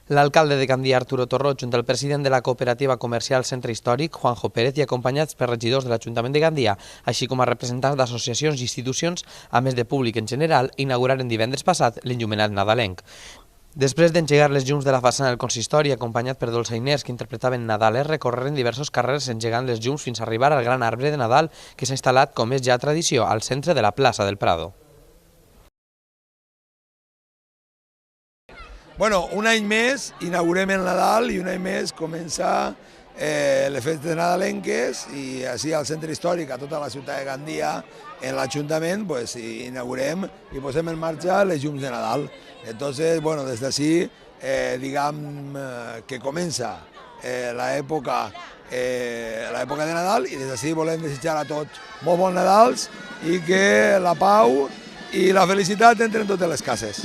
L'alcalde de Gandia, Arturo Torró, junt al president de la cooperativa comercial Centre Històric, Juanjo Pérez, i acompanyats per regidors de l'Ajuntament de Gandia, així com a representants d'associacions i institucions, a més de públic en general, inauguraren divendres passat l'enllumenat nadalenc. Després d'engegar les llums de la façana del consistori, acompanyat per dolçainers que interpretaven Nadales, recorreren diversos carrers engegant les llums fins a arribar al gran arbre de Nadal que s'ha instal·lat, com és ja tradició, al centre de la plaça del Prado. Bueno, un any més inaugurem el Nadal i un any més comença les festes nadalenques i així al centre històric, a tota la ciutat de Gandia, en l'Ajuntament, pues, inaugurem i posem en marxa les llums de Nadal. Entonces, bueno, des d'ací, diguem que comença l'època de Nadal i des d'ací volem desitjar a tots molt bons Nadals i que la pau i la felicitat entren en totes les cases.